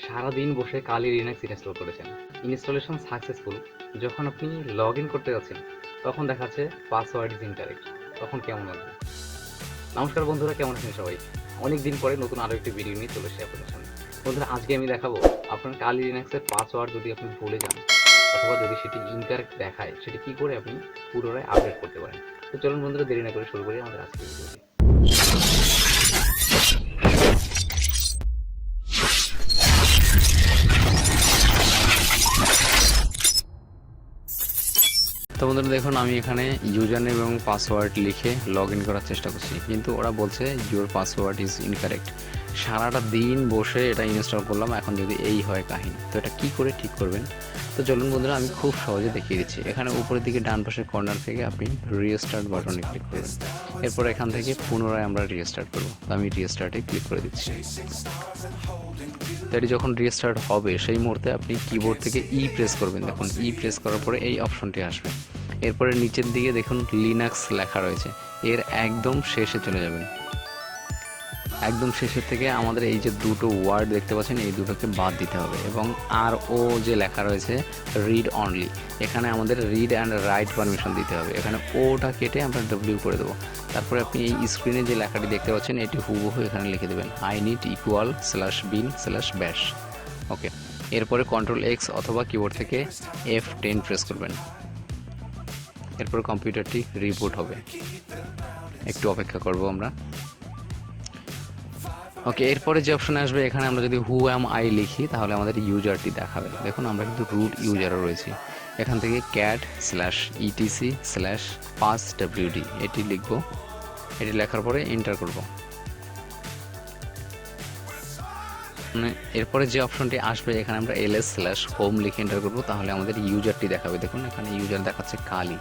সারাদিন বসে কালিলিনাক্স ইনস্টল করেছেন, ইনস্টলেশন সাকসেসফুল। যখন আপনি লগ ইন করতে যাচ্ছেন তখন দেখাচ্ছে পাসওয়ার্ড ইজ ইনকারেক্ট। তখন কেমন লাগবে? নমস্কার বন্ধুরা, কেমন আছেন সবাই? অনেক দিন পরে নতুন আরও একটি ভিডিও নিয়ে চলে এসেছি আপনাদের সামনে। বন্ধুরা, আজকে আমি দেখাবো আপনার কালিলিনাক্সের পাসওয়ার্ড যদি আপনি ভুলে যান অথবা যদি সেটি ইনকারেক্ট দেখায়, সেটি কী করে আপনি পুনরায় আপডেট করতে পারেন। তো চলুন বন্ধুরা, দেরি না করে শুরু করি আমাদের আজকের ভিডিওটি। তো বন্ধুরা দেখুন, আমি এখানে ইউজার নেম এবং পাসওয়ার্ড লিখে লগ ইন করার চেষ্টা করছি, কিন্তু ওরা বলছে ইউর পাসওয়ার্ড ইজ ইনকারেক্ট। সারাটা দিন বসে এটা ইনস্টল করলাম, এখন যদি এই হয় কাহিনী, তো এটা কী করে ঠিক করবেন? তো চলুন বন্ধুরা, আমি খুব সহজে দেখিয়ে দিচ্ছি। এখানে উপরের দিকে ডান পাশের কর্নার থেকে আপনি রিস্টার্ট বাটনে ক্লিক করবেন। এরপর এখান থেকে পুনরায় আমরা রিস্টার্ট করবো। তো আমি রিস্টার্টে ক্লিক করে দিচ্ছি। তো এটি যখন রিস্টার্ট হবে সেই মুহূর্তে আপনি কিবোর্ড থেকে প্রেস করবেন। দেখুন, প্রেস করার পরে এই অপশনটি আসবে। এরপরে নিচের দিকে দেখুন লিনাক্স লেখা রয়েছে, এর একদম শেষে চলে যাবেন। একদম শেষের থেকে আমাদের এই যে দুটো ওয়ার্ড দেখতে পাচ্ছেন, এই দুটোকে বাদ দিতে হবে এবং RO যে লেখা রয়েছে রিড অনলি, এখানে আমাদের রিড অ্যান্ড রাইট পারমিশন দিতে হবে। এখানে ওটা কেটে আমরা W করে দেবো। তারপরে আপনি এই স্ক্রিনে যে লেখাটি দেখতে পাচ্ছেন এটি হুবহু এখানে লিখে দেবেন, /bin/bash। ওকে, এরপরে Ctrl+X অথবা কিবোর্ড থেকে F10 প্রেস করবেন। এরপর কম্পিউটারটি রিবুট হবে। একটু অপেক্ষা করব আমরা। ওকে, এরপরে যে অপশনে আসবে, এখানে আমরা যদি হু অ্যাম আই লিখি তাহলে আমাদের ইউজারটি দেখাবে। দেখুন, আমরা কিন্তু রুট ইউজারও রয়েছি। এখান থেকে cat/etc/passwd এটি লিখব। এটি লেখার পরে এন্টার করব। এরপরে যে অপশনটি আসবে, এখানে আমরা ls/home লিখে এন্টার করব, তাহলে আমাদের ইউজারটি দেখাবে। দেখুন, এখানে ইউজার দেখাচ্ছে কালি।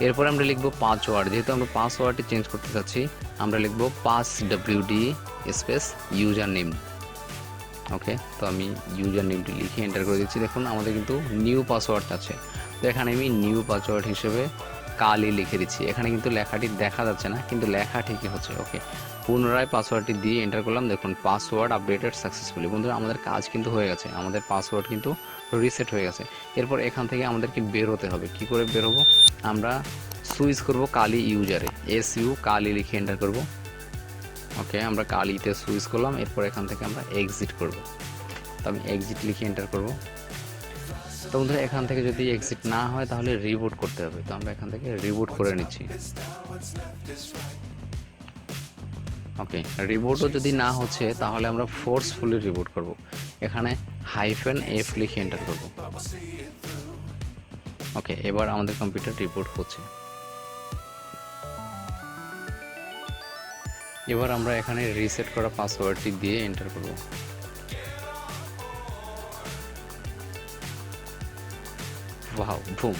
এরপরে আমরা লিখব পাসওয়ার্ড। যেহেতু আমরা পাসওয়ার্ডটি চেঞ্জ করতে চাচ্ছি, আমরা লিখব passwd স্পেস ইউজার নেম। ওকে, তো আমি ইউজার নেমটি লিখে এন্টার করে দিচ্ছি। দেখুন, আমাদের কিন্তু নিউ পাসওয়ার্ড আছে। তো এখানে আমি নিউ পাসওয়ার্ড হিসেবে কালি লিখে দিচ্ছি। এখানে কিন্তু লেখাটি দেখা যাচ্ছে না, কিন্তু লেখা ঠিকই হচ্ছে। ওকে, পুনরায় পাসওয়ার্ডটি দিয়ে এন্টার করলাম। দেখুন, পাসওয়ার্ড আপডেটেড সাকসেসফুলি। বন্ধুরা, আমাদের কাজ কিন্তু হয়ে গেছে, আমাদের পাসওয়ার্ড কিন্তু রিসেট হয়ে গেছে। এরপর এখান থেকে আমাদেরকে বেরোতে হবে। কি করে বেরোবো? আমরা সুইচ করব কালি ইউজারে, SU কালি লিখে এন্টার করব। ওকে, আমরা কালিতে সুইচ করলাম। এরপর এখান থেকে আমরা এক্সিট করব। তো আমি এক্সিট লিখে এন্টার করব। তো বন্ধুরা, এখান থেকে যদি এক্সিট না হয় তাহলে রিবুট করতে হবে। তো আমরা এখান থেকে রিবুট করে নিচ্ছি। ওকে, রিবুটও যদি না হচ্ছে তাহলে আমরা ফোর্সফুলি রিবুট করব। এখানে -F লিখে এন্টার করব। ওকে, এবার আমাদের কম্পিউটার রিবুট হচ্ছে। এবার আমরা এখানে রিসেট করা পাসওয়ার্ডটি দিয়ে এন্টার করব। Wow, broom!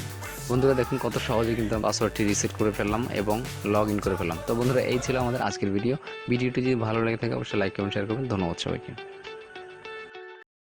বন্ধুরা দেখুন, কত সহজে কিন্তু পাসওয়ার্ডটি রিসেট করে ফেললাম এবং লগ ইন করে ফেললাম। তো বন্ধুরা, এই ছিল আমাদের আজকের ভিডিও। ভিডিওটি যদি ভালো লেগে থাকে অবশ্যই লাইক কমেন্ট শেয়ার করবেন। ধন্যবাদ সবাইকে।